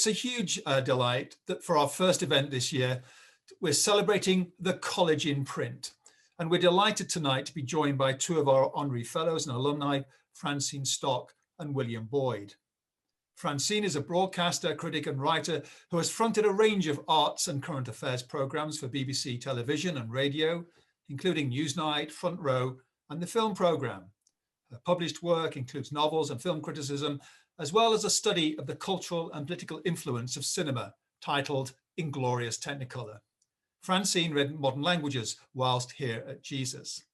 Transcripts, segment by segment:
It's a huge delight that for our first event this year, we're celebrating the college in print. And we're delighted tonight to be joined by two of our Honorary Fellows and alumni, Francine Stock and William Boyd. Francine is a broadcaster, critic and writer who has fronted a range of arts and current affairs programmes for BBC television and radio, including Newsnight, Front Row and the film programme. Her published work includes novels and film criticism, as well as a study of the cultural and political influence of cinema, titled Inglorious Technicolor. Francine read modern languages whilst here at Jesus.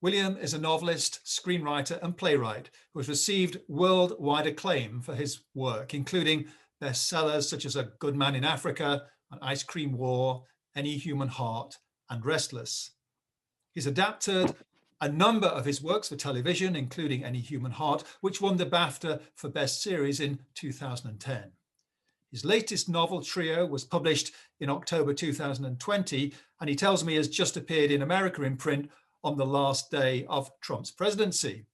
William is a novelist, screenwriter and playwright who has received worldwide acclaim for his work, including bestsellers such as A Good Man in Africa, An Ice Cream War, Any Human Heart and Restless. He's adapted a number of his works for television, including Any Human Heart, which won the BAFTA for Best Series in 2010. His latest novel, Trio, was published in October 2020, and he tells me has just appeared in America in print on the last day of Trump's presidency.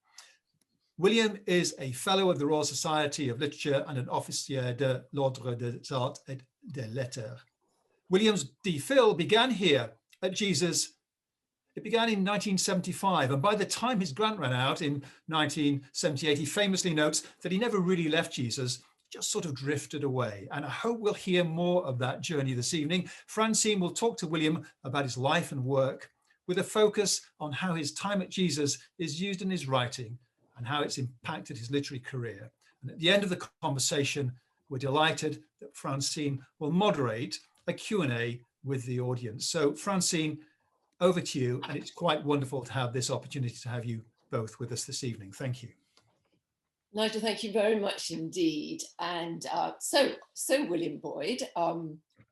William is a Fellow of the Royal Society of Literature and an Officier de l'Ordre des Arts et des Lettres. William's DPhil began here at Jesus. It began in 1975, and by the time his grant ran out in 1978, he famously notes that he never really left Jesus, just sort of drifted away. And I hope we'll hear more of that journey this evening. Francine will talk to William about his life and work, with a focus on how his time at Jesus is used in his writing and how it's impacted his literary career. And at the end of the conversation, we're delighted that Francine will moderate a Q&A with the audience. So Francine, over to you, and it's quite wonderful to have this opportunity to have you both with us this evening. Thank you. Nigel, thank you very much indeed. And so William Boyd,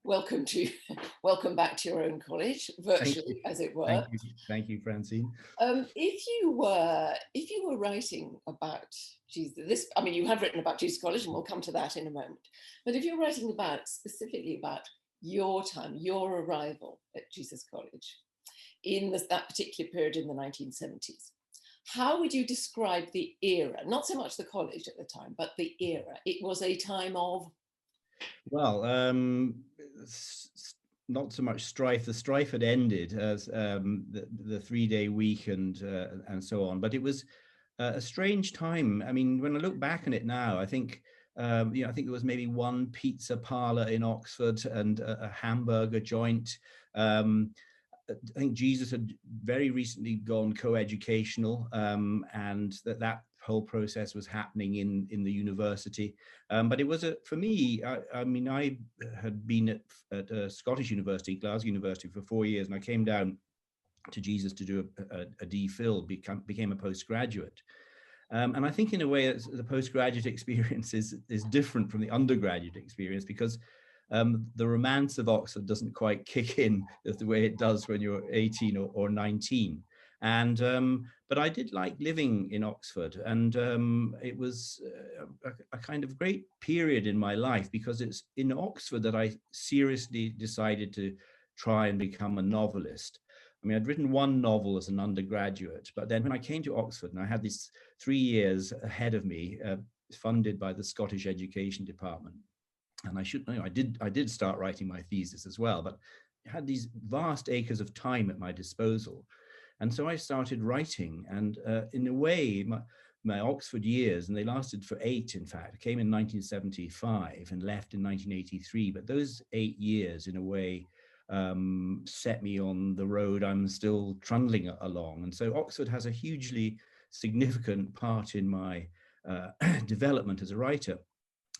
welcome back to your own college, virtually, as it were. Thank you, Francine. If you were writing about Jesus, I mean, you have written about Jesus College, and we'll come to that in a moment. But if you're writing specifically about your time, your arrival at Jesus College in that particular period in the 1970s, how would you describe the era? Not so much the college at the time, but the era. It was a time of... Well, not so much strife. The strife had ended as the 3-day week and so on. But it was a strange time. I mean, when I look back on it now, I think I think there was maybe one pizza parlor in Oxford and a hamburger joint. I think Jesus had very recently gone co-educational, and that whole process was happening in the university. But it was for me, I mean, I had been at a Scottish university, Glasgow University, for 4 years, and I came down to Jesus to do a DPhil, became a postgraduate. And I think in a way the postgraduate experience is different from the undergraduate experience, because the romance of Oxford doesn't quite kick in the way it does when you're 18 or 19. And but I did like living in Oxford, and it was a kind of great period in my life, because it's in Oxford that I seriously decided to try and become a novelist. I mean, I'd written one novel as an undergraduate, but then when I came to Oxford, and I had these 3 years ahead of me, funded by the Scottish Education Department. And I should know, I did start writing my thesis as well, but I had these vast acres of time at my disposal. And so I started writing, and in a way, my Oxford years, and they lasted for 8, in fact. I came in 1975 and left in 1983, but those 8 years, in a way, set me on the road I'm still trundling along. And so Oxford has a hugely significant part in my development as a writer.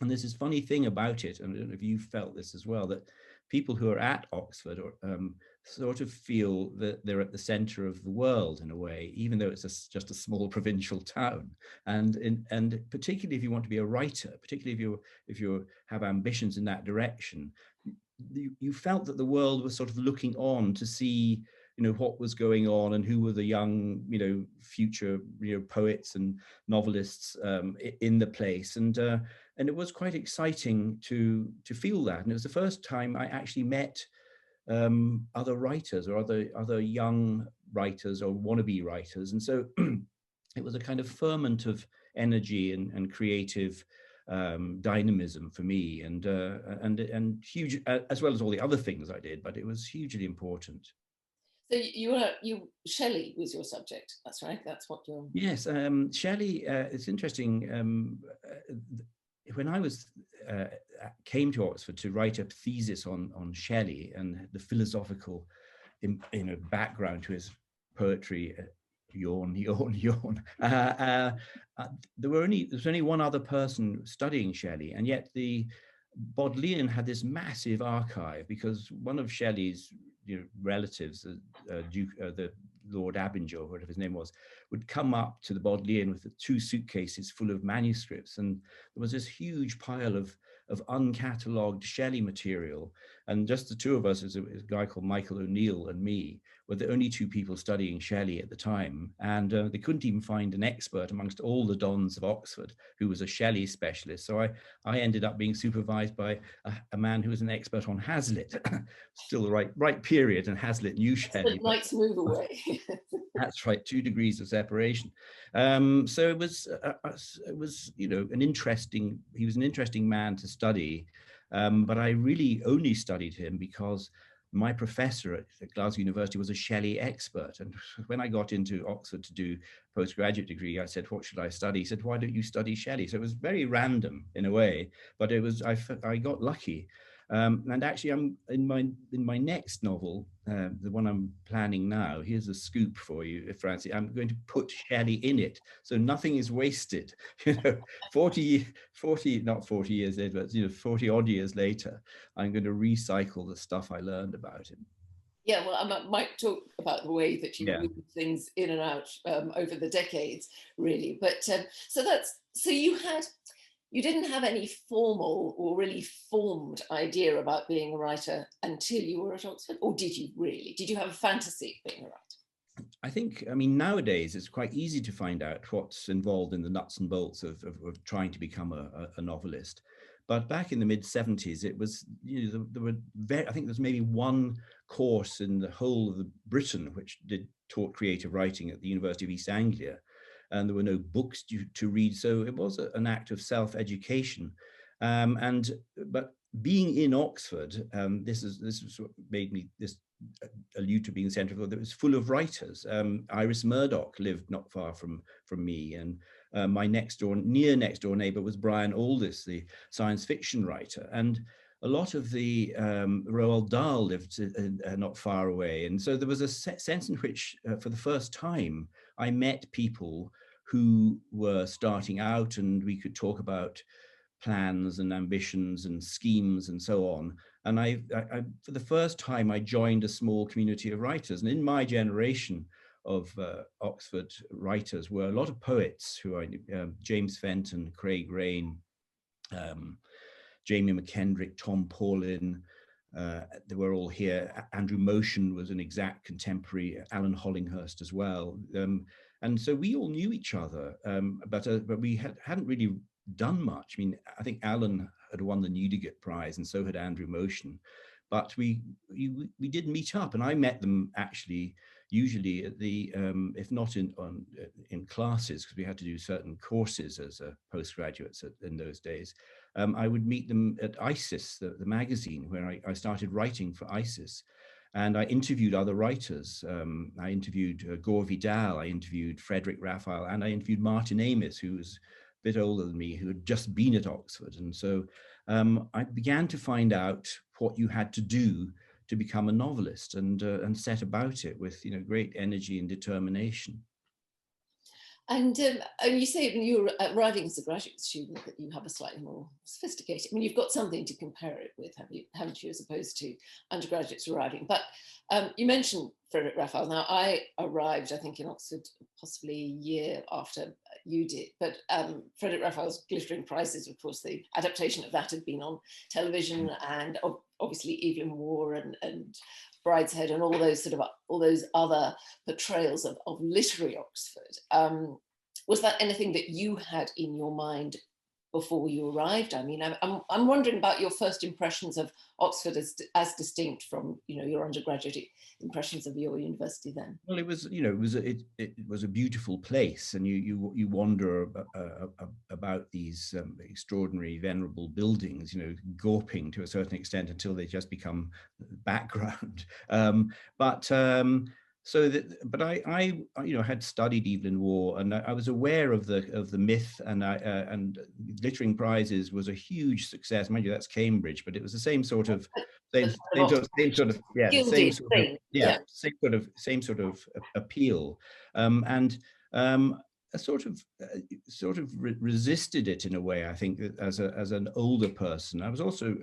And there's this funny thing about it, and I don't know if you felt this as well, that people who are at Oxford sort of feel that they're at the center of the world in a way, even though it's just a small provincial town. And particularly if you want to be a writer, particularly if you have ambitions in that direction, you felt that the world was sort of looking on to see, what was going on and who were the young, future, poets and novelists in the place. And it was quite exciting to feel that. And it was the first time I actually met other writers or other young writers or wannabe writers. And so it was a kind of ferment of energy and creative dynamism for me, and huge, as well as all the other things I did, but it was hugely important. So Shelley was your subject. That's right. That's what you're. Yes, Shelley. It's interesting. When I came to Oxford to write a thesis on Shelley and the philosophical, background to his poetry. Yawn, yawn, yawn. There was only one other person studying Shelley, and yet the Bodleian had this massive archive, because one of Shelley's relatives, the Lord Abinger, whatever his name was, would come up to the Bodleian with the 2 suitcases full of manuscripts, and there was this huge pile of uncatalogued Shelley material, and just the 2 of us, as a guy called Michael O'Neill and me, were the only 2 people studying Shelley at the time, and they couldn't even find an expert amongst all the dons of Oxford who was a Shelley specialist. So I ended up being supervised by a man who was an expert on Hazlitt, still the right period, and Hazlitt knew Shelley. Nice move away. That's right, 2 degrees of separation. So it was an interesting. He was an interesting man to study, but I really only studied him because my professor at Glasgow University was a Shelley expert. And when I got into Oxford to do a postgraduate degree, I said, what should I study? He said, why don't you study Shelley? So it was very random in a way, but I got lucky. And actually, I'm in my next novel, the one I'm planning now. Here's a scoop for you, Francine. I'm going to put Shelley in it, so nothing is wasted. 40 not 40 years later, but 40 odd years later, I'm going to recycle the stuff I learned about him. Yeah, well, I might talk about the way that you move things in and out over the decades, really. But so you didn't have any formal or really formed idea about being a writer until you were at Oxford, or did you really? Did you have a fantasy of being a writer? I think, nowadays it's quite easy to find out what's involved in the nuts and bolts of trying to become a novelist. But back in the mid-70s, it was, there were I think there's maybe one course in the whole of Britain which taught creative writing at the University of East Anglia. And there were no books to read, so it was an act of self-education. But being in Oxford, this is what made me allude to being the centre of it. It was full of writers. Iris Murdoch lived not far from me, and my near next door neighbour was Brian Aldiss, the science fiction writer, and a lot of the Roald Dahl lived not far away. And so there was a sense in which, for the first time, I met people who were starting out, and we could talk about plans and ambitions and schemes and so on. And I for the first time, I joined a small community of writers. And in my generation of Oxford writers were a lot of poets who I knew, James Fenton, Craig Raine, Jamie McKendrick, Tom Paulin. They were all here. Andrew Motion was an exact contemporary, Alan Hollinghurst as well. And so we all knew each other, but we hadn't really done much. I think Alan had won the Newdigate Prize, and so had Andrew Motion. But we did meet up, and I met them actually usually at the if not in classes, because we had to do certain courses as postgraduates in those days. I would meet them at ISIS, the magazine, where I started writing for ISIS. And I interviewed other writers. I interviewed Gore Vidal, I interviewed Frederick Raphael, and I interviewed Martin Amis, who was a bit older than me, who had just been at Oxford. And so I began to find out what you had to do to become a novelist, and set about it with great energy and determination. And you say when you're arriving as a graduate student that you have a slightly more sophisticated, you've got something to compare it with, haven't you, as opposed to undergraduates arriving. But you mentioned Frederick Raphael. Now, I arrived, I think, in Oxford possibly a year after you did. But Frederick Raphael's Glittering Prices, of course, the adaptation of that had been on television, and obviously Evelyn Waugh and Brideshead and all those other portrayals of literary Oxford. Was that anything that you had in your mind before you arrived? I mean, I'm wondering about your first impressions of Oxford as distinct from, you know, your undergraduate impressions of your university then. Well, it was, you know, it was a beautiful place, and you wonder about these extraordinary, venerable buildings, you know, gawping to a certain extent until they just become background. But I you know, had studied Evelyn Waugh, and I was aware of the myth, and Glittering Prizes was a huge success. Mind you, that's Cambridge, but it was the same sort of same sort of yeah, same sort of yeah, same sort of appeal, and I sort of resisted it in a way. I think that as an older person, I was also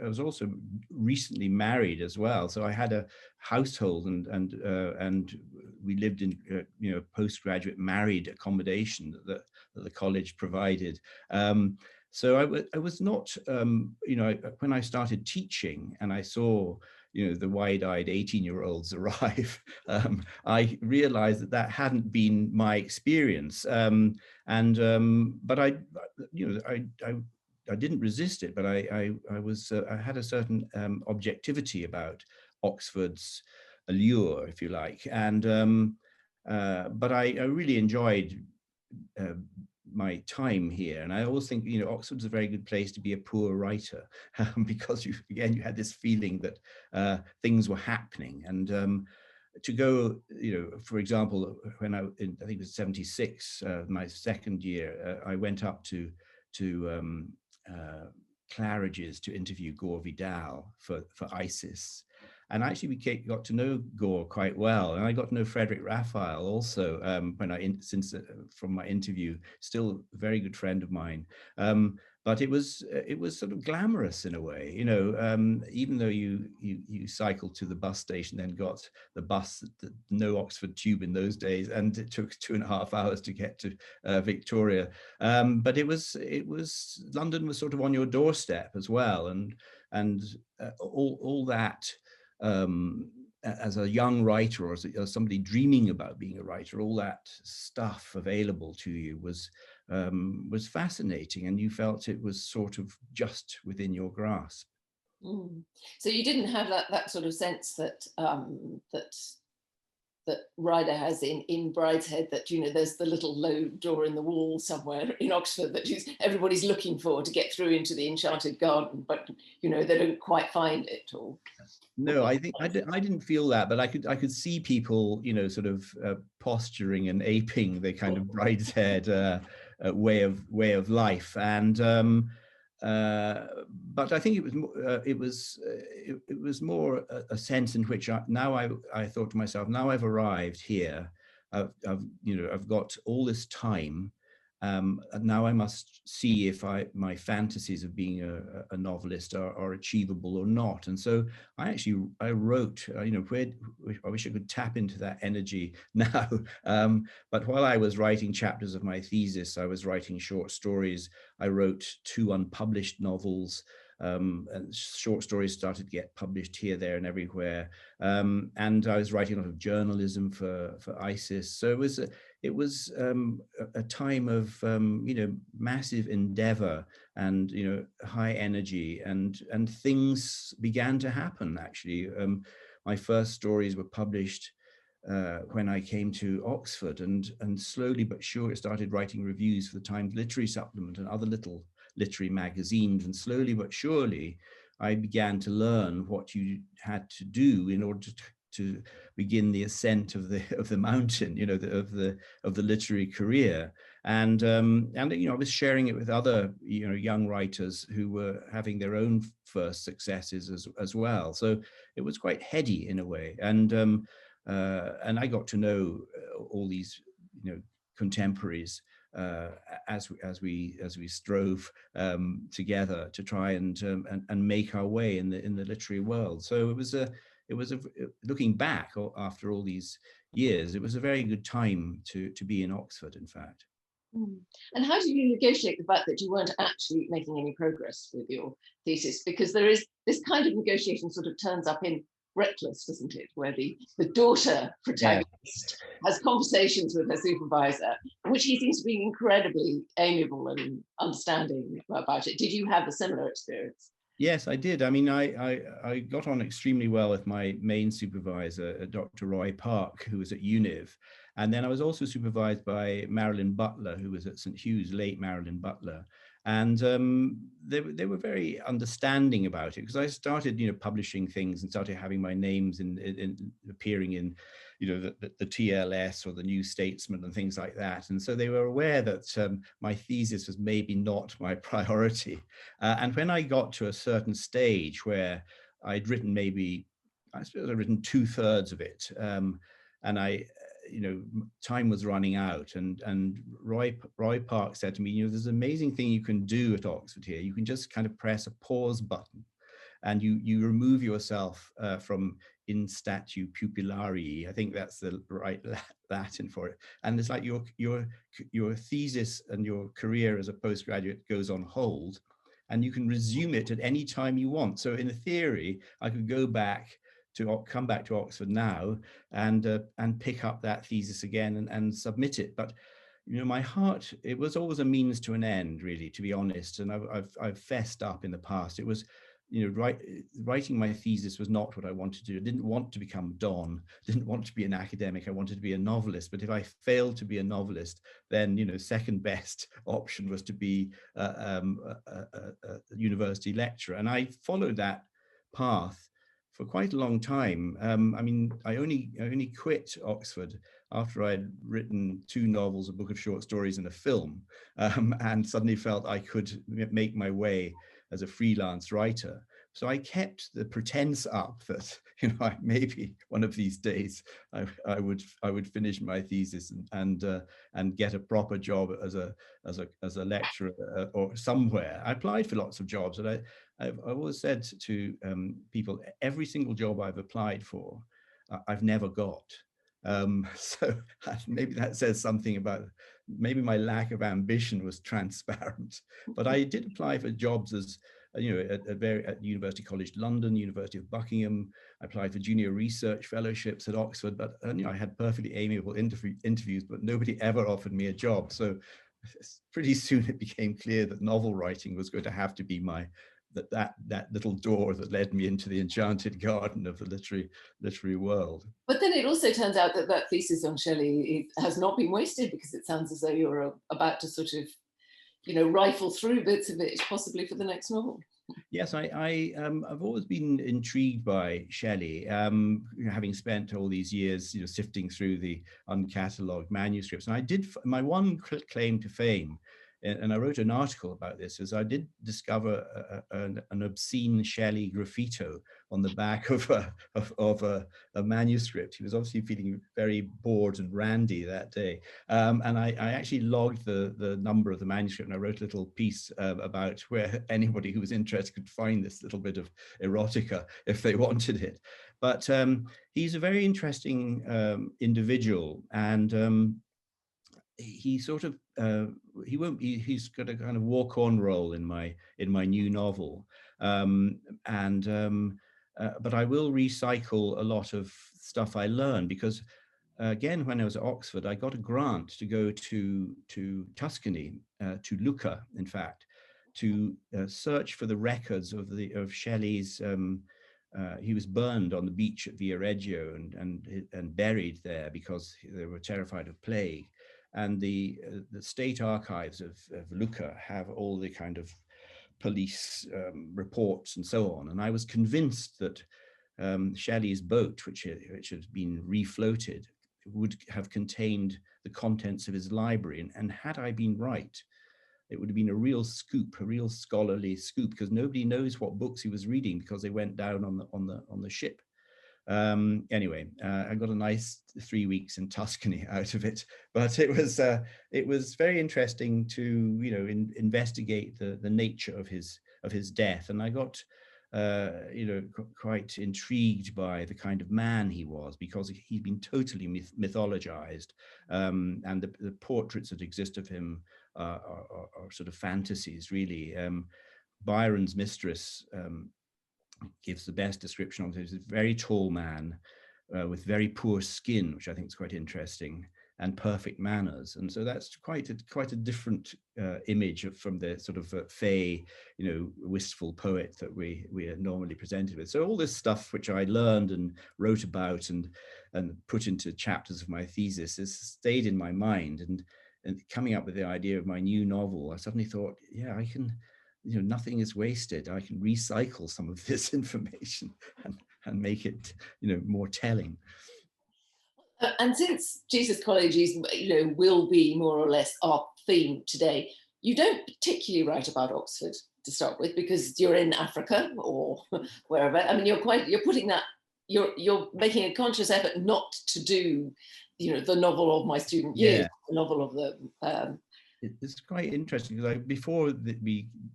recently married as well, so I had a household, and we lived in you know, postgraduate married accommodation that the college provided. So I was not, you know, when I started teaching and I saw, you know, the wide-eyed 18-year-olds arrive, I realized that hadn't been my experience. But I, you know, I didn't resist it, but I had a certain objectivity about Oxford's allure, if you like, and but I really enjoyed my time here, and I always think, you know, Oxford's a very good place to be a poor writer, because you had this feeling that things were happening, and to go, you know, for example, when I think it was 76, my second year, I went up to Claridge's to interview Gore Vidal for ISIS. And actually, we got to know Gore quite well, and I got to know Frederick Raphael also from my interview. Still a very good friend of mine. But it was sort of glamorous in a way, you know. Even though you cycled to the bus station, then got the bus, no Oxford tube in those days, and it took 2.5 hours to get to Victoria. But it was London was sort of on your doorstep as well, and all that. As a young writer, or as somebody dreaming about being a writer, all that stuff available to you was fascinating, and you felt it was sort of just within your grasp. So you didn't have that sort of sense that that Ryder has in Brideshead, that, you know, there's the little low door in the wall somewhere in Oxford that everybody's looking for to get through into the enchanted garden, but, you know, they don't quite find it. Or no, I think I didn't feel that, but I could see people, you know, sort of posturing and aping the kind of Brideshead way of life, and but I think it was more a sense in which I thought to myself, now I've arrived here, I've got all this time, and now I must see if my fantasies of being a novelist are achievable or not. And so I wrote, you know, I wish I could tap into that energy now. But while I was writing chapters of my thesis, I was writing short stories. I wrote 2 unpublished novels. And short stories started to get published here, there, and everywhere. And I was writing a lot of journalism for ISIS. So it was a time of you know, massive endeavor and, you know, high energy, and things began to happen. Actually, my first stories were published when I came to Oxford, and slowly but surely I started writing reviews for the Times Literary Supplement and other little literary magazines, and slowly but surely I began to learn what you had to do in order to begin the ascent of the mountain, you know, of the literary career, and you know, I was sharing it with other, you know, young writers who were having their own first successes as well. So it was quite heady in a way, and I got to know all these, you know, contemporaries as we strove together to try and make our way in the literary world. So it was looking back after all these years, it was a very good time to be in Oxford, in fact. And how did you negotiate the fact that you weren't actually making any progress with your thesis? Because there is this kind of negotiation sort of turns up in Reckless, doesn't it? Where the daughter protagonist has conversations with her supervisor, which he seems to be incredibly amiable and understanding about it. Did you have a similar experience? Yes, I did. I mean, I got on extremely well with my main supervisor, Dr. Roy Park, who was at UNIV. And then I was also supervised by Marilyn Butler, who was at St. Hugh's, late Marilyn Butler. And they were very understanding about it, because I started, publishing things and started having my names in appearing in, the TLS or the New Statesman and things like that. And so they were aware that my thesis was maybe not my priority. And when I got to a certain stage where I'd written I suppose I'd written 2/3 of it, and time was running out, and Roy Park said to me, there's an amazing thing you can do at Oxford here. You can just kind of press a pause button, and you remove yourself from in statu pupillari. I think that's the right Latin for it. And it's like your thesis and your career as a postgraduate goes on hold, and you can resume it at any time you want. So in theory, I could come back to Oxford now and pick up that thesis again and submit it. But my heart, it was always a means to an end, really, to be honest. And I've fessed up in the past. It was, writing my thesis was not what I wanted to do. I didn't want to become Don, didn't want to be an academic. I wanted to be a novelist. But if I failed to be a novelist, then, second best option was to be a university lecturer. And I followed that path for quite a long time. I mean, I only quit Oxford after I'd written 2 novels, a book of short stories, and a film, and suddenly felt I could make my way as a freelance writer. So I kept the pretense up that maybe one of these days I would finish my thesis and get a proper job as a lecturer or somewhere. I applied for lots of jobs, and I've always said to people, every single job I've applied for, I've never got. So maybe that says something about, maybe my lack of ambition was transparent. But I did apply for jobs as, at University College London, University of Buckingham. I applied for junior research fellowships at Oxford, but I had perfectly amiable interviews, but nobody ever offered me a job. So pretty soon it became clear that novel writing was going to have to be that little door that led me into the enchanted garden of the literary world. But then it also turns out that thesis on Shelley has not been wasted, because it sounds as though you're about to sort of, rifle through bits of it, possibly for the next novel. Yes, I've always been intrigued by Shelley, having spent all these years, sifting through the uncatalogued manuscripts. And I did, my one claim to fame, and I wrote an article about this, is I did discover an obscene Shelley graffito on the back of a manuscript. He was obviously feeling very bored and randy that day. And I actually logged the number of the manuscript, and I wrote a little piece about where anybody who was interested could find this little bit of erotica if they wanted it. But he's a very interesting individual, and he sort of he's got a kind of walk-on role in my new novel, but I will recycle a lot of stuff I learned, because again, when I was at Oxford, I got a grant to go to Tuscany, to Lucca, in fact, to search for the records of Shelley's. He was burned on the beach at Viareggio and buried there because they were terrified of plague. And the state archives of Lucca have all the kind of police reports and so on. And I was convinced that Shelley's boat, which had been refloated, would have contained the contents of his library. And had I been right, it would have been a real scoop, a real scholarly scoop, because nobody knows what books he was reading because they went down on the ship. Anyway, I got a nice 3 weeks in Tuscany out of it, but it was very interesting to investigate the nature of his death, and I got quite intrigued by the kind of man he was, because he'd been totally mythologized, and the portraits that exist of him are sort of fantasies, really. Byron's mistress gives the best description of him. He's a very tall man with very poor skin, which I think is quite interesting, and perfect manners. And so that's quite a different image from the sort of fey, wistful poet that we are normally presented with. So all this stuff which I learned and wrote about and put into chapters of my thesis has stayed in my mind. And coming up with the idea of my new novel, I suddenly thought, yeah, I can, nothing is wasted. I can recycle some of this information and make it, more telling. And since Jesus College is, will be more or less our theme today, you don't particularly write about Oxford to start with, because you're in Africa or wherever. I mean, you're making a conscious effort not to do, the novel of my student years, the novel of the. It's quite interesting because before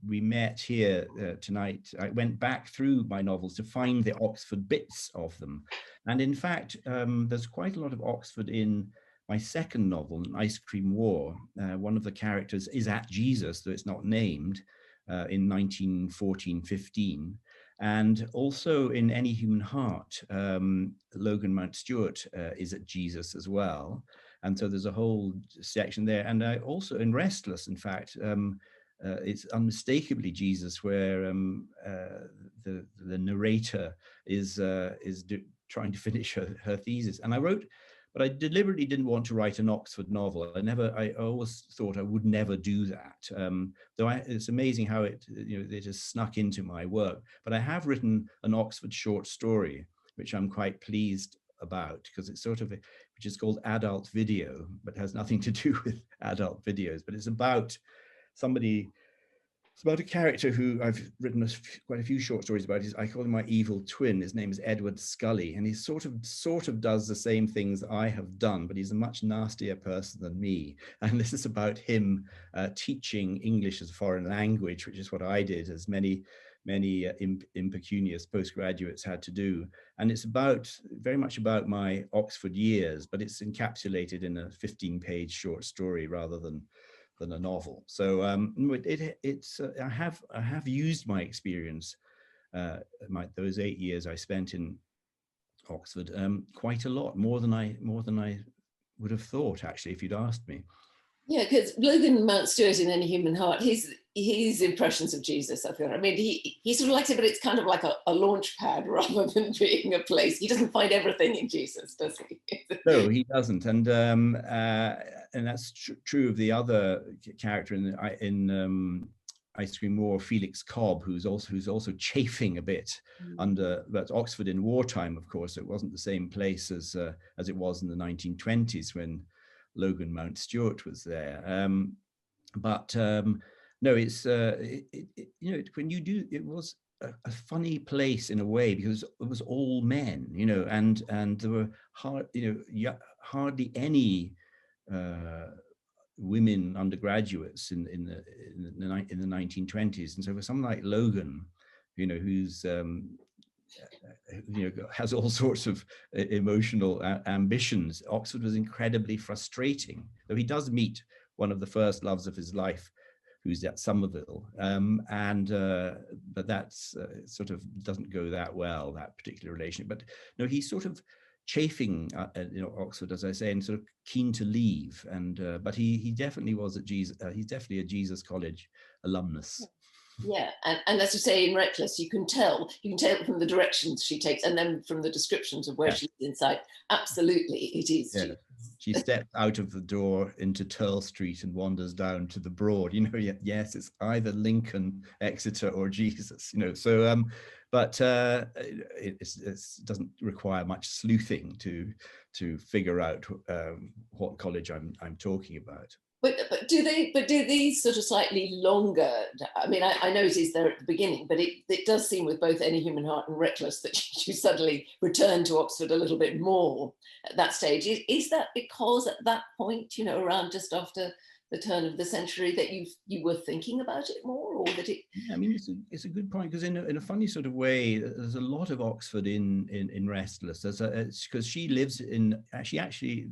we met here tonight, I went back through my novels to find the Oxford bits of them. And in fact, there's quite a lot of Oxford in my second novel, Ice Cream War. One of the characters is at Jesus, though it's not named, in 1914-15. And also in Any Human Heart, Logan Mountstuart is at Jesus as well. And so there's a whole section there. And I also in Restless, in fact, it's unmistakably Jesus, where the narrator is trying to finish her thesis. And I wrote, but I deliberately didn't want to write an Oxford novel. I always thought I would never do that. Though it's amazing how it just snuck into my work. But I have written an Oxford short story, which I'm quite pleased about, because it's sort of which is called Adult Video, but has nothing to do with adult videos. But it's about it's about a character who I've written quite a few short stories about. I call him my evil twin. His name is Edward Scully, and he sort of does the same things I have done, but he's a much nastier person than me. And this is about him teaching English as a foreign language, which is what I did, as many impecunious postgraduates had to do. And it's very much about my Oxford years, but it's encapsulated in a 15-page short story rather than a novel. So I have used my experience, those 8 years I spent in Oxford, quite a lot, more than I would have thought, actually, if you'd asked me. Yeah, because Logan Mountstuart in Any Human Heart, his impressions of Jesus, I feel. I mean, he sort of likes it, but it's kind of like a launch pad rather than being a place. He doesn't find everything in Jesus, does he? No, he doesn't, and that's true of the other character in Ice Cream War, Felix Cobb, who's also chafing a bit under. That's Oxford in wartime, of course. It wasn't the same place as it was in the 1920s when Logan Mountstuart was there. No, it's when you do, it was a funny place in a way, because it was all men, and there were hardly any women undergraduates in the 1920s. And so for someone like Logan, who's has all sorts of emotional ambitions, Oxford was incredibly frustrating. Though he does meet one of the first loves of his life, who's at Somerville, but that's sort of doesn't go that well, that particular relation. But no, he's sort of chafing Oxford, as I say, and sort of keen to leave. And but he definitely was at Jesus. He's definitely a Jesus College alumnus. Yeah, and as you say, in Reckless, you can tell from the directions she takes, and then from the descriptions of where she's inside. Absolutely, it is. Yeah. She steps out of the door into Turl Street and wanders down to the Broad. Yes, it's either Lincoln, Exeter, or Jesus. So, but it doesn't require much sleuthing to figure out what college I'm talking about. But do these sort of slightly longer? I mean, I noticed there at the beginning, but it does seem with both Any Human Heart and Reckless that you suddenly return to Oxford a little bit more at that stage. Is that because at that point, around just after the turn of the century, that you were thinking about it more, or that it? Yeah, I mean, it's a good point, because in a funny sort of way, there's a lot of Oxford in Restless. It's because she actually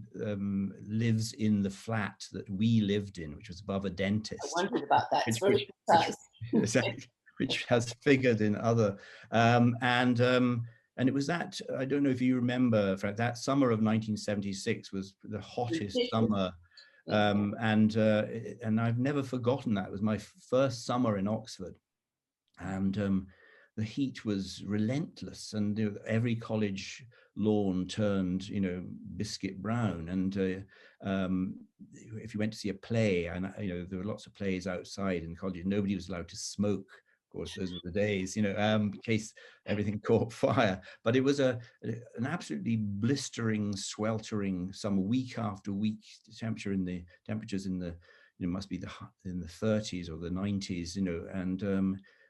lives in the flat that we lived in, which was above a dentist. I wondered about that. It's very precise. Exactly. which has figured in other, and it was that, I don't know if you remember, Frank, that summer of 1976 was the hottest summer. And I've never forgotten that. It was my first summer in Oxford. And the heat was relentless, and every college lawn turned, biscuit brown. And if you went to see a play, and there were lots of plays outside in college, nobody was allowed to smoke. Of course, those were the days, in case everything caught fire. But it was an absolutely blistering, sweltering summer, week after week. Temperatures in the must be in the 30s or the 90s, and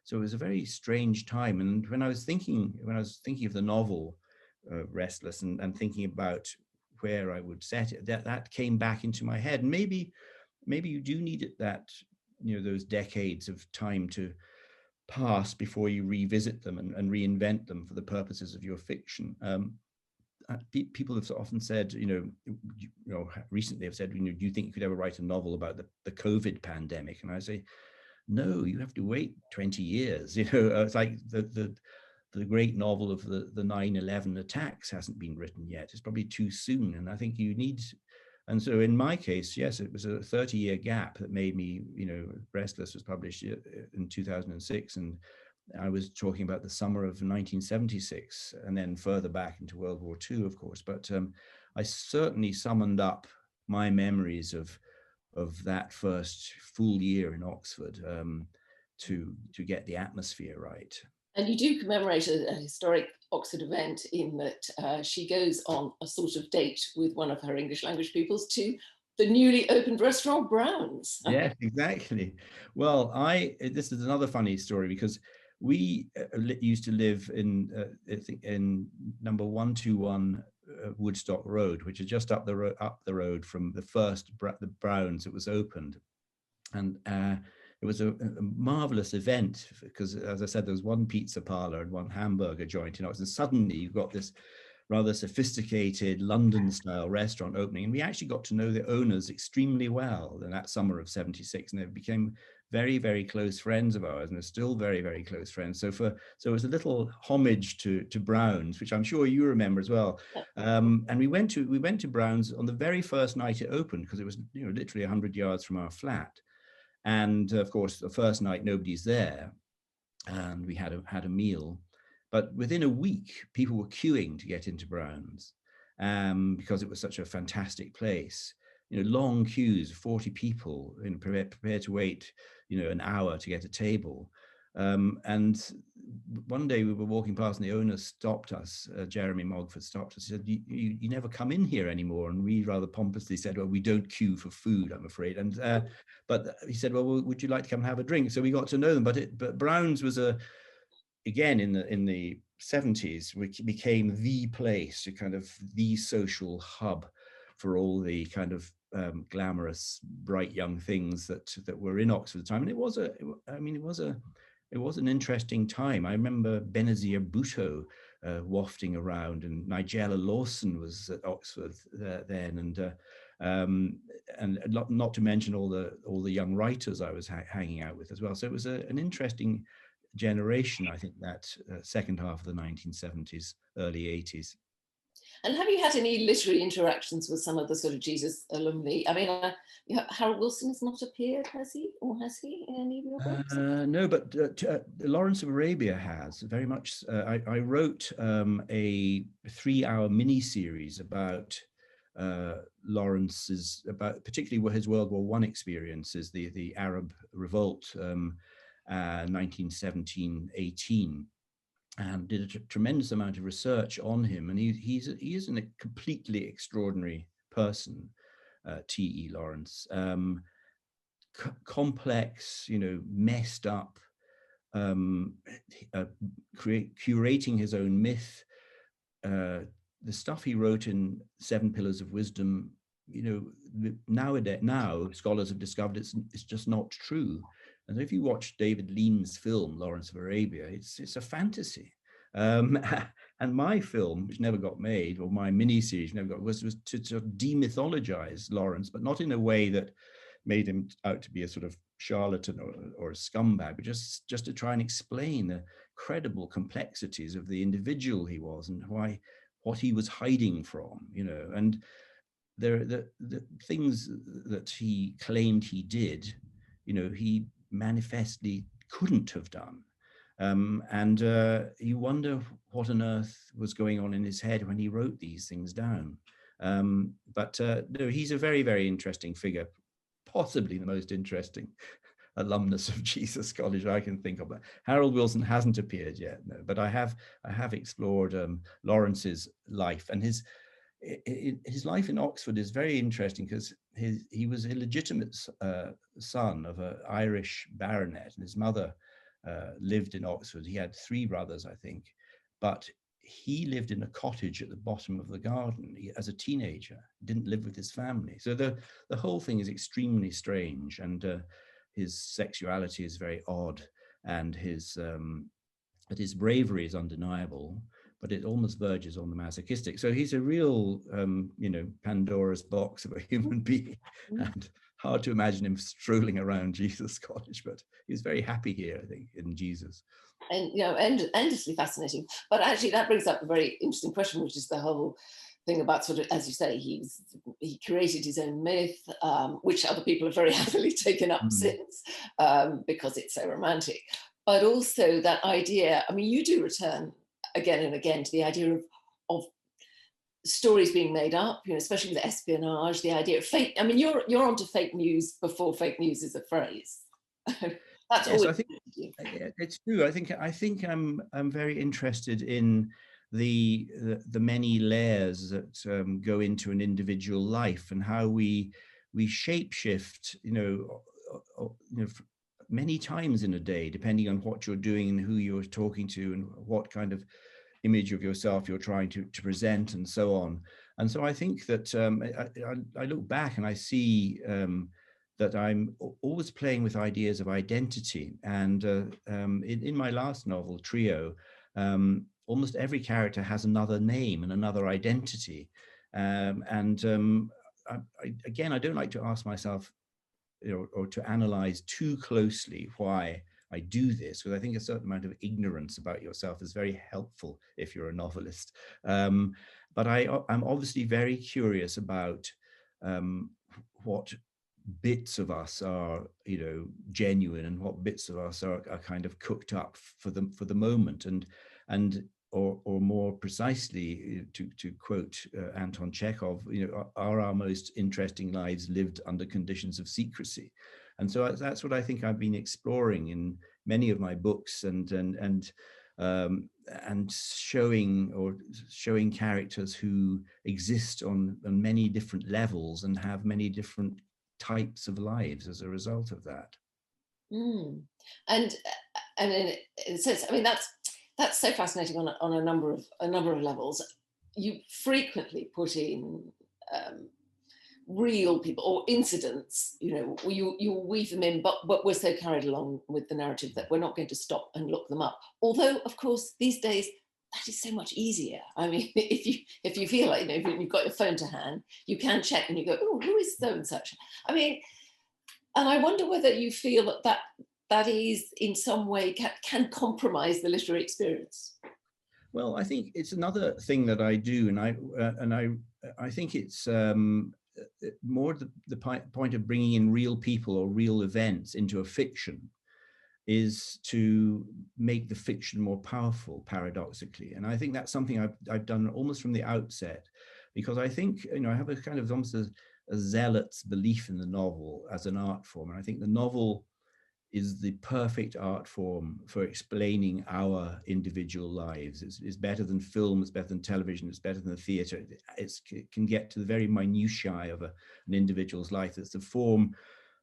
so it was a very strange time. And when I was thinking of the novel Restless, and thinking about where I would set it, that came back into my head. And maybe you do need it, that those decades of time to pass before you revisit them and reinvent them for the purposes of your fiction. People have often said, recently have said, do you think you could ever write a novel about the COVID pandemic? And I say, no, you have to wait 20 years. It's like the great novel of the 9/11 attacks hasn't been written yet. It's probably too soon. And I think you need, and so in my case, yes, it was a 30-year gap that made me, Restless was published in 2006. And I was talking about the summer of 1976, and then further back into World War II, of course. But I certainly summoned up my memories of that first full year in Oxford to get the atmosphere right. And you do commemorate a historic Oxford event in that she goes on a sort of date with one of her English language pupils to the newly opened restaurant Brown's. Yes, exactly. Well, this is another funny story, because we used to live in number 121 Woodstock Road, which is just up the road from the Browns that was opened. And it was a marvelous event, because, as I said, there was one pizza parlor and one hamburger joint, and suddenly you've got this rather sophisticated London-style restaurant opening. And we actually got to know the owners extremely well in that summer of 76, and they became very, very close friends of ours, and are still very, very close friends. So it was a little homage to Brown's, which I'm sure you remember as well. And we went to Brown's on the very first night it opened, because it was literally 100 yards from our flat. And of course, the first night nobody's there, and we had a meal. But within a week, people were queuing to get into Brown's, because it was such a fantastic place. Long queues, 40 people, prepared to wait, an hour to get a table. And one day we were walking past, and the owner stopped us. Jeremy Mogford stopped us. He said, "You never come in here anymore." And we rather pompously said, "Well, we don't queue for food, I'm afraid." And but he said, "Well, would you like to come and have a drink?" So we got to know them. But Brown's was again in the 70s, which became the place, kind of the social hub for all the kind of glamorous, bright young things that were in Oxford at the time. And it was an interesting time. I remember Benazir Bhutto wafting around, and Nigella Lawson was at Oxford then, and not to mention all the young writers I was hanging out with as well. So it was an interesting generation, I think, that second half of the 1970s, early 80s. And have you had any literary interactions with some of the sort of Jesus alumni? I mean, Harold Wilson has not appeared, has he? Or has he in any of your books? No, but Lawrence of Arabia has very much. I wrote a 3-hour mini-series about Lawrence's, about particularly his World War I experiences, the Arab Revolt, 1917-18. And did a tremendous amount of research on him, and he is a completely extraordinary person, T.E. Lawrence. Complex, messed up, curating his own myth. The stuff he wrote in 7 Pillars of Wisdom, now scholars have discovered it's just not true. And so if you watch David Lean's film, Lawrence of Arabia, it's a fantasy. And my film, which never got made, or my mini-series never got, was to sort of demythologize Lawrence, but not in a way that made him out to be a sort of charlatan or a scumbag, but just to try and explain the credible complexities of the individual he was and what he was hiding from, and the things that he claimed he did, he manifestly couldn't have done. And you wonder what on earth was going on in his head when he wrote these things down. But no, he's a very, very interesting figure, possibly the most interesting alumnus of Jesus College I can think of. Harold Wilson hasn't appeared yet, no, but I have explored Lawrence's life, and his life in Oxford is very interesting because he was a illegitimate son of an Irish baronet, and his mother lived in Oxford. He had 3 brothers, I think, but he lived in a cottage at the bottom of the garden as a teenager, didn't live with his family. So the whole thing is extremely strange, and his sexuality is very odd, and but his bravery is undeniable, but it almost verges on the masochistic. So he's a real, Pandora's box of a human being, and hard to imagine him strolling around Jesus College, but he's very happy here, I think, in Jesus. And endlessly fascinating. But actually, that brings up a very interesting question, which is the whole thing about sort of, as you say, he created his own myth, which other people have very happily taken up since, because it's so romantic. But also that idea, I mean, you do return again and again to the idea of stories being made up, especially with espionage, the idea of fake. I mean, you're onto fake news before fake news is a phrase. That's yes, I think it's true. I think I'm very interested in the many layers that go into an individual life, and how we shapeshift, many times in a day, depending on what you're doing and who you're talking to and what kind of image of yourself you're trying to present, and so on. And so I think that I look back and I see that I'm always playing with ideas of identity. And in my last novel, Trio, almost every character has another name and another identity. Again, I don't like to ask myself or to analyze too closely why I do this, because I think a certain amount of ignorance about yourself is very helpful if you're a novelist. But I'm obviously very curious about what bits of us are, genuine, and what bits of us are kind of cooked up for the moment, or more precisely, to quote Anton Chekhov, are our most interesting lives lived under conditions of secrecy? And so that's what I think I've been exploring in many of my books, and showing characters who exist on many different levels and have many different types of lives as a result of that. And in a sense, I mean, that's so fascinating on a number of levels. You frequently put in real people or incidents, you weave them in, but we're so carried along with the narrative that we're not going to stop and look them up. Although, of course, these days that is so much easier. I mean, if you feel like, if you've got your phone to hand, you can check and you go, oh, who is so and such? I mean, and I wonder whether you feel that is in some way can compromise the literary experience. Well, I think it's another thing that I do, and I think it's more the point of bringing in real people or real events into a fiction is to make the fiction more powerful, paradoxically. And I think that's something I've done almost from the outset, because I think, I have a kind of almost a zealot's belief in the novel as an art form. And I think the novel is the perfect art form for explaining our individual lives. It's better than film, it's better than television, it's better than the theatre. It can get to the very minutiae of an individual's life. It's the form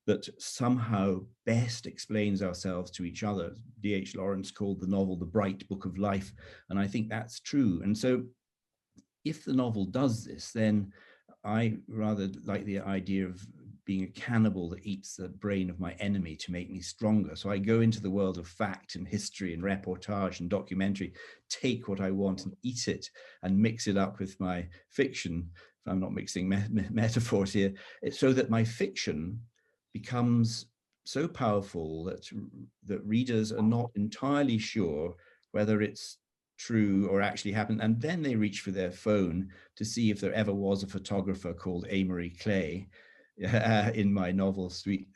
that somehow best explains ourselves to each other. D.H. Lawrence called the novel the bright book of life, and I think that's true. And so if the novel does this, then I rather like the idea of being a cannibal that eats the brain of my enemy to make me stronger. So I go into the world of fact and history and reportage and documentary, take what I want and eat it, and mix it up with my fiction. I'm not mixing metaphors here. It's so that my fiction becomes so powerful that readers are not entirely sure whether it's true or actually happened, and then they reach for their phone to see if there ever was a photographer called Amory Clay in my novel Sweet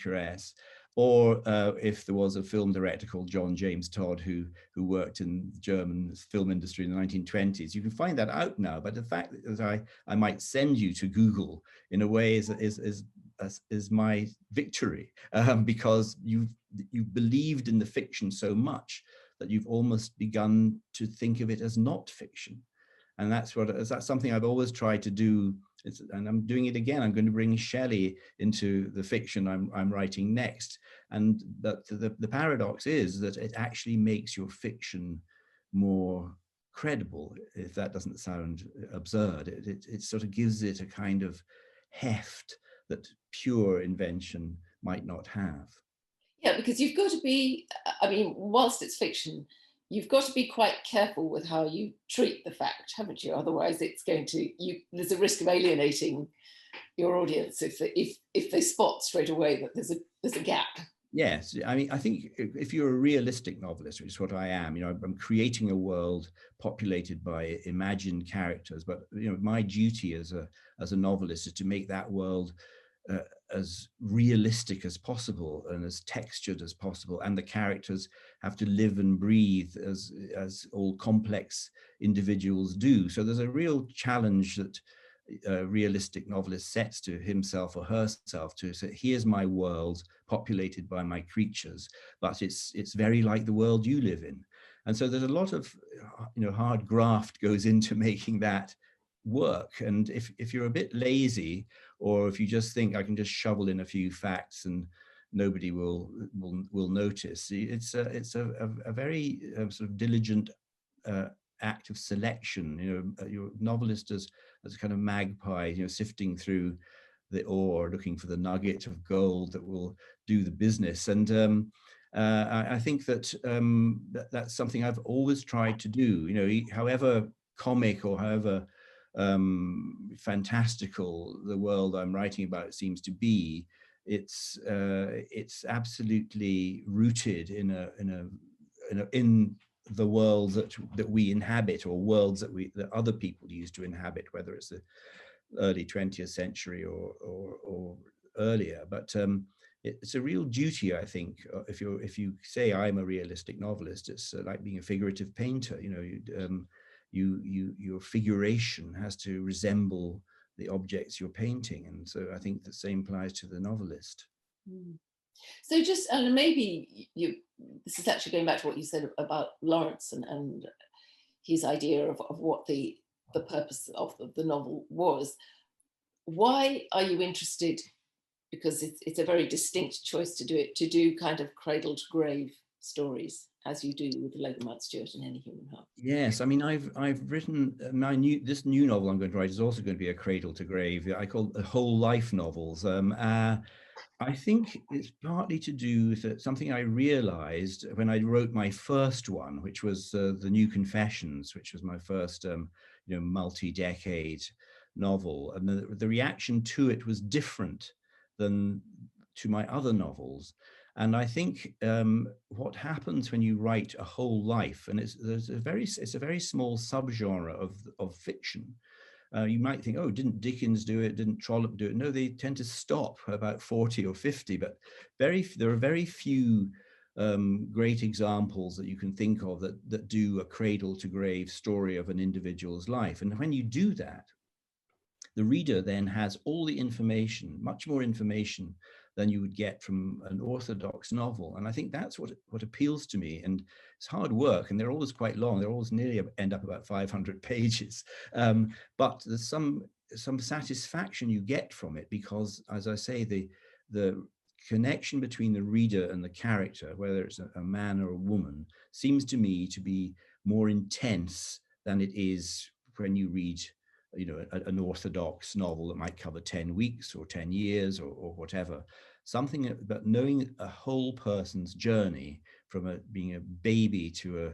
Caress, or if there was a film director called John James Todd who worked in the German film industry in the 1920s. You can find that out now, but the fact that I might send you to Google in a way is my victory, because you've believed in the fiction so much that you've almost begun to think of it as not fiction. And that's something I've always tried to do. And I'm doing it again. I'm going to bring Shelley into the fiction I'm writing next. And the paradox is that it actually makes your fiction more credible, if that doesn't sound absurd. It sort of gives it a kind of heft that pure invention might not have. Yeah, because you've got to be, I mean, whilst it's fiction, you've got to be quite careful with how you treat the fact, haven't you? Otherwise, it's going to, there's a risk of alienating your audience if they spot straight away that there's a gap. Yes, I mean, I think if you're a realistic novelist, which is what I am, I'm creating a world populated by imagined characters. But my duty as a novelist is to make that world as realistic as possible and as textured as possible, and the characters have to live and breathe as all complex individuals do. So there's a real challenge that a realistic novelist sets to himself or herself to say, here's my world populated by my creatures, but it's very like the world you live in. And so there's a lot of hard graft goes into making that work. And if you're a bit lazy, or if you just think I can just shovel in a few facts and nobody will notice, it's a very sort of diligent act of selection. Your novelist as a kind of magpie, sifting through the ore, looking for the nugget of gold that will do the business. And I think that that's something I've always tried to do. However comic or however fantastical the world I'm writing about seems to be, it's absolutely rooted in the world that we inhabit, or worlds that other people used to inhabit, whether it's the early 20th century or earlier. But it's a real duty, I think, if you say I'm a realistic novelist, it's like being a figurative painter. Your figuration has to resemble the objects you're painting, and so I think the same applies to the novelist. So just, and maybe this is actually going back to what you said about Lawrence and his idea of what the purpose of the novel was. Why are you interested, because it's a very distinct choice to do kind of cradle-to-grave stories, as you do with Logan Mount Stewart and Any Human Heart? Yes, I mean, I've written this new novel I'm going to write is also going to be a cradle to grave. I call it whole life novels. I think it's partly to do with something I realized when I wrote my first one, which was The New Confessions, which was my first multi-decade novel, and the reaction to it was different than to my other novels. And I think what happens when you write a whole life, and it's a very small subgenre of fiction. You might think, oh, didn't Dickens do it? Didn't Trollope do it? No, they tend to stop about 40 or 50, but there are very few great examples that you can think of that do a cradle to grave story of an individual's life. And when you do that, the reader then has all the information, much more information than you would get from an orthodox novel. And I think that's what appeals to me. And it's hard work, and they're always quite long. They're always nearly end up about 500 pages. But there's some satisfaction you get from it, because, as I say, the connection between the reader and the character, whether it's a man or a woman, seems to me to be more intense than it is when you read an orthodox novel that might cover 10 weeks or 10 years or whatever. Something about knowing a whole person's journey from being a baby to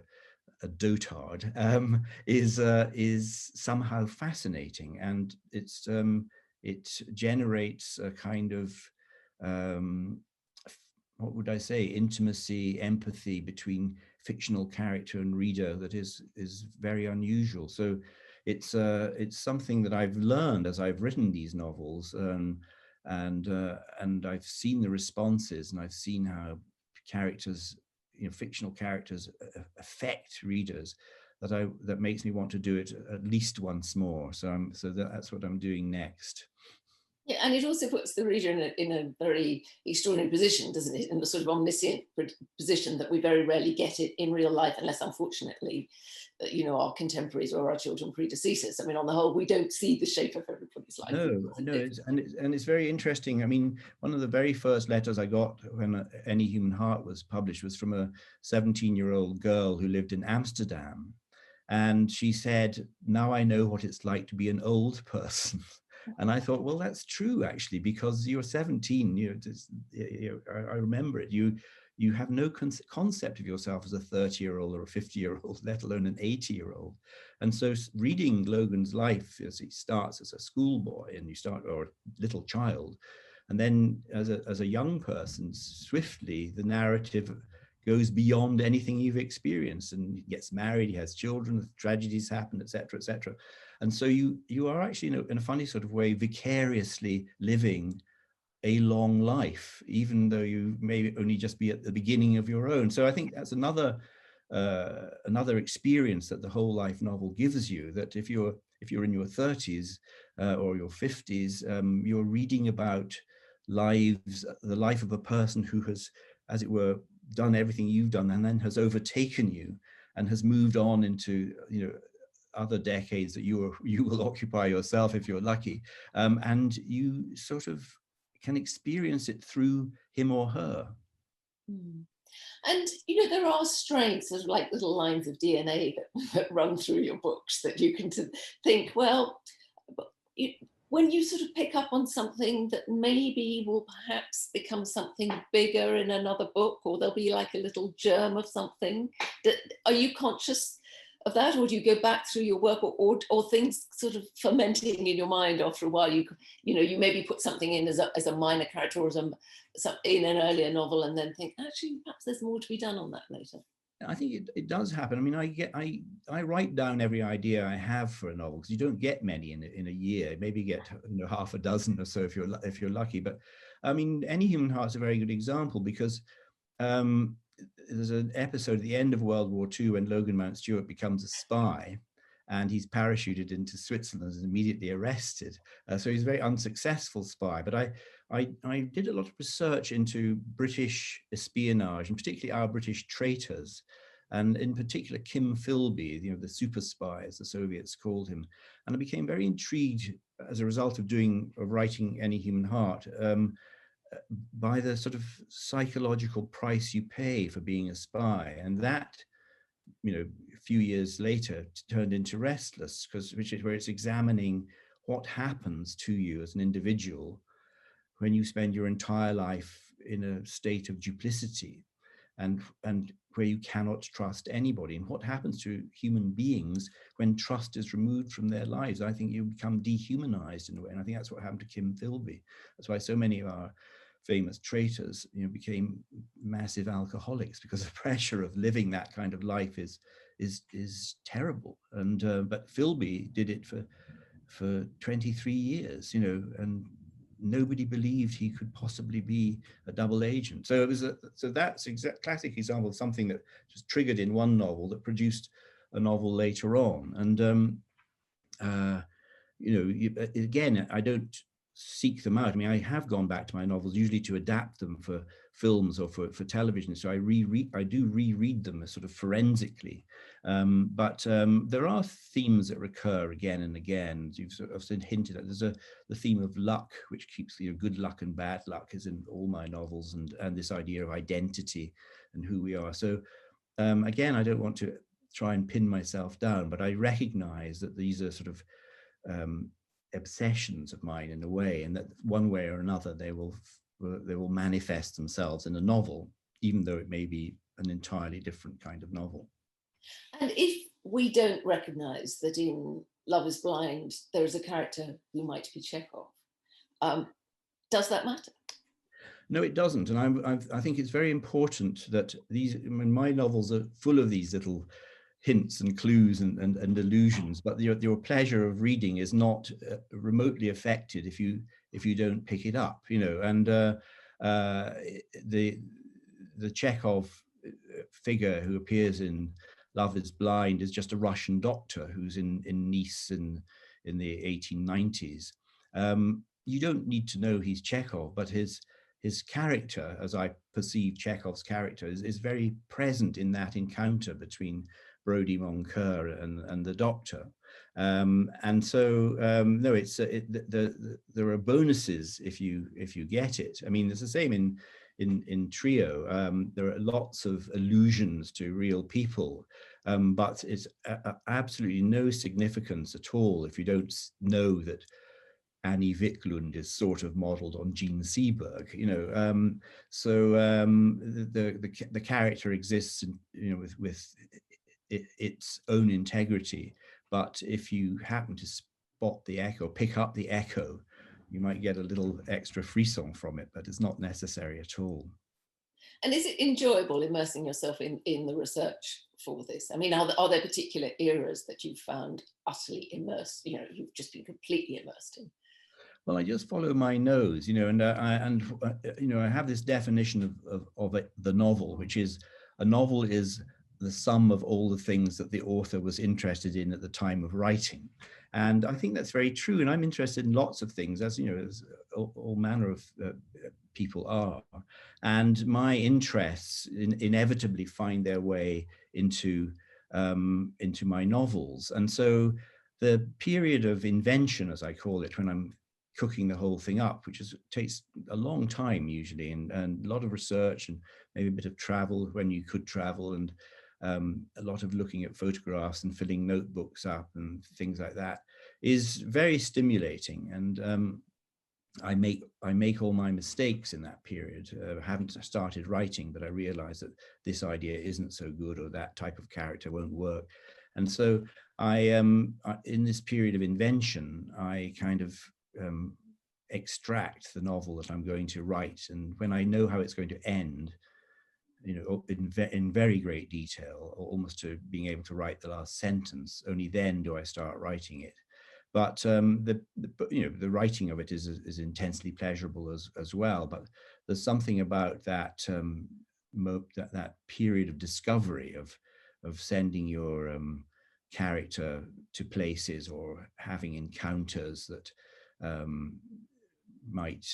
a dotard is somehow fascinating, and it generates a kind of what would I say, intimacy, empathy between fictional character and reader that is very unusual. So it's something that I've learned as I've written these novels, and I've seen the responses, and I've seen how characters, fictional characters affect readers, that makes me want to do it at least once more. So that's what I'm doing next. Yeah, and it also puts the reader in a very extraordinary position, doesn't it? In the sort of omniscient position that we very rarely get it in real life, unless, unfortunately, our contemporaries or our children predecessors. I mean, on the whole, we don't see the shape of everybody's life. No, it's very interesting. I mean, one of the very first letters I got when Any Human Heart was published was from a 17-year-old girl who lived in Amsterdam. And she said, "Now I know what it's like to be an old person." And I thought, well, that's true, actually, because you're 17. I remember it. You have no concept of yourself as a 30-year-old or a 50-year-old, let alone an 80-year-old. And so reading Logan's life as he starts as a schoolboy, and or a little child, and then as a young person, swiftly the narrative goes beyond anything you've experienced, and he gets married, he has children, tragedies happen, etc., etc. And so you are actually, in a funny sort of way, vicariously living a long life, even though you may only just be at the beginning of your own. So I think that's another experience that the whole life novel gives you, that if you're in your 30s or your 50s, you're reading about the life of a person who has, as it were, done everything you've done, and then has overtaken you and has moved on into other decades that you will occupy yourself if you're lucky, and you sort of can experience it through him or her. And there are strange sort of like little lines of DNA that run through your books that you can think, well, when you sort of pick up on something that maybe will perhaps become something bigger in another book, or there'll be like a little germ of something, are you conscious of that, or do you go back through your work, or things sort of fermenting in your mind after a while? You maybe put something in as a minor character or in an earlier novel, and then think, actually, perhaps there's more to be done on that later. I think it does happen. I mean, I write down every idea I have for a novel, because you don't get many in a year. Maybe you get half a dozen or so if you're lucky. But I mean, Any Human Heart's a very good example, because there's an episode at the end of World War II when Logan Mountstuart becomes a spy, and he's parachuted into Switzerland and is immediately arrested. So he's a very unsuccessful spy. But I did a lot of research into British espionage, and particularly our British traitors, and in particular Kim Philby, the super spy, as the Soviets called him. And I became very intrigued as a result of writing Any Human Heart, by the sort of psychological price you pay for being a spy. And that, a few years later, turned into Restless, where it's examining what happens to you as an individual when you spend your entire life in a state of duplicity, and where you cannot trust anybody, and what happens to human beings when trust is removed from their lives. I think you become dehumanized in a way, and I think that's what happened to Kim Philby. That's why so many of our famous traitors became massive alcoholics, because the pressure of living that kind of life is terrible. And but Philby did it for 23 years, and nobody believed he could possibly be a double agent. So that's a classic example of something that just triggered in one novel that produced a novel later on. And again, I don't seek them out. I mean, I have gone back to my novels usually to adapt them for films or for television. So I do reread them sort of forensically. But there are themes that recur again and again. You've sort of hinted at. There's the theme of luck, which keeps good luck and bad luck is in all my novels, and this idea of identity and who we are. So again, I don't want to try and pin myself down, but I recognize that these are sort of obsessions of mine in a way, and that one way or another they will manifest themselves in a novel, even though it may be an entirely different kind of novel. And if we don't recognize that in Love is Blind there is a character who might be Chekhov, does that matter? No, it doesn't. And I think it's very important that my novels are full of these little hints and clues and allusions, but your pleasure of reading is not remotely affected if you don't pick it up, and the Chekhov figure who appears in Love is Blind is just a Russian doctor who's in Nice in the 1890s. You don't need to know he's Chekhov, but his character, as I perceive Chekhov's character, is very present in that encounter between Brodie Moncur and the doctor. And so no, there are bonuses if you get it. I mean, it's the same in Trio. There are lots of allusions to real people, but it's absolutely no significance at all if you don't know that Annie Wiklund is sort of modeled on Jean Seberg, so the character exists, with its own integrity. But if you happen to spot the echo, pick up the echo, you might get a little extra frisson from it, but it's not necessary at all. And is it enjoyable immersing yourself in the research for this? I mean, are there particular eras that you've found utterly immersed, you've just been completely immersed in? Well, I just follow my nose, and I have this definition of the novel, which is a novel is the sum of all the things that the author was interested in at the time of writing. And I think that's very true. And I'm interested in lots of things, as as all manner of people are. And my interests inevitably find their way into my novels. And so the period of invention, as I call it, when I'm cooking the whole thing up, which takes a long time usually, and a lot of research and maybe a bit of travel when you could travel, and a lot of looking at photographs and filling notebooks up and things like that, is very stimulating. And I make all my mistakes in that period. I haven't started writing, but I realize that this idea isn't so good, or that type of character won't work. And so in this period of invention, I kind of extract the novel that I'm going to write. And when I know how it's going to end, in very great detail, almost to being able to write the last sentence, only then do I start writing it. But the writing of it is intensely pleasurable as well. But there's something about that that period of discovery, of sending your character to places or having encounters that might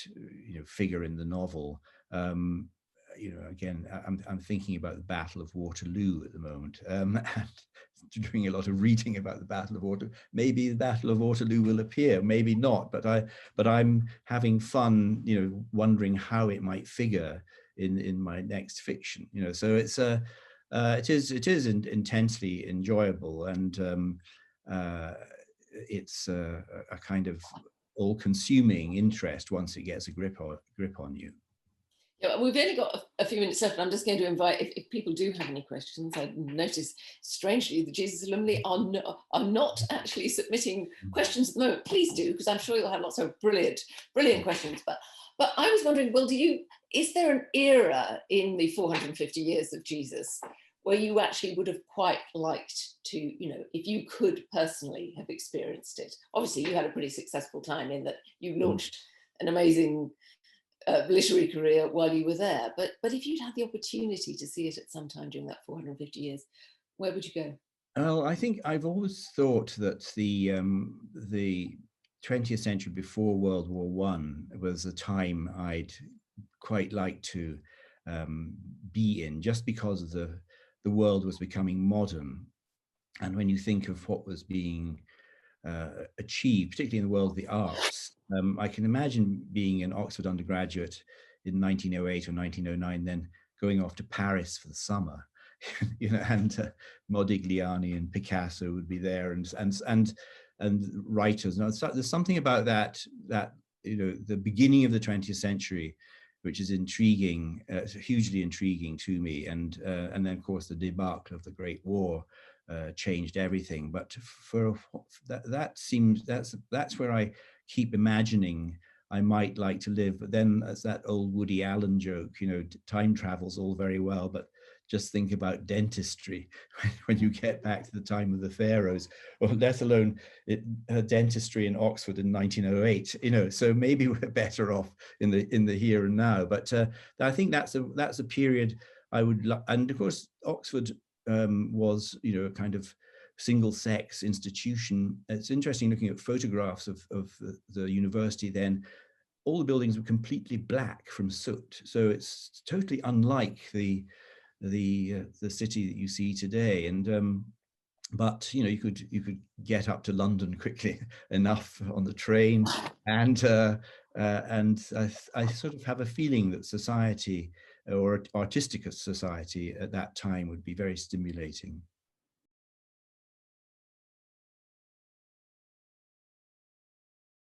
figure in the novel. Again, I'm thinking about the Battle of Waterloo at the moment, and doing a lot of reading about the Battle of Waterloo. Maybe the Battle of Waterloo will appear, maybe not, but I'm having fun, wondering how it might figure in my next fiction. So it is intensely enjoyable, and it's a kind of all-consuming interest once it gets a grip on you. Yeah, we've only got a few minutes left, and I'm just going to invite, if people do have any questions. I notice, strangely, the Jesus alumni are not actually submitting questions at the moment. Please do, because I'm sure you'll have lots of brilliant questions. But I was wondering, well, is there an era in the 450 years of Jesus where you actually would have quite liked to, if you could personally have experienced it? Obviously, you had a pretty successful time in that you launched an amazing literary career while you were there, but if you'd had the opportunity to see it at some time during that 450 years, where would you go? Well, I think I've always thought that the 20th century before World War I was a time I'd quite like to be in, just because the world was becoming modern. And when you think of what was being achieved, particularly in the world of the arts, I can imagine being an Oxford undergraduate in 1908 or 1909, then going off to Paris for the summer, and Modigliani and Picasso would be there, and writers. And there's something about that the beginning of the 20th century, which is intriguing, hugely intriguing to me. And then of course the debacle of the Great War changed everything. But for that's where I keep imagining I might like to live. But then as that old Woody Allen joke, you know, time travel's all very well, but just think about dentistry when you get back to the time of the pharaohs, or let alone dentistry in Oxford in 1908. You know, so maybe we're better off in the here and now. But I think that's a period I would, and of course Oxford was, you know, a kind of single-sex institution. It's interesting looking at photographs of the university then. All the buildings were completely black from soot, so it's totally unlike the city that you see today. And but you know, you could get up to London quickly enough on the train, and I sort of have a feeling that society, or artistic society at that time, would be very stimulating.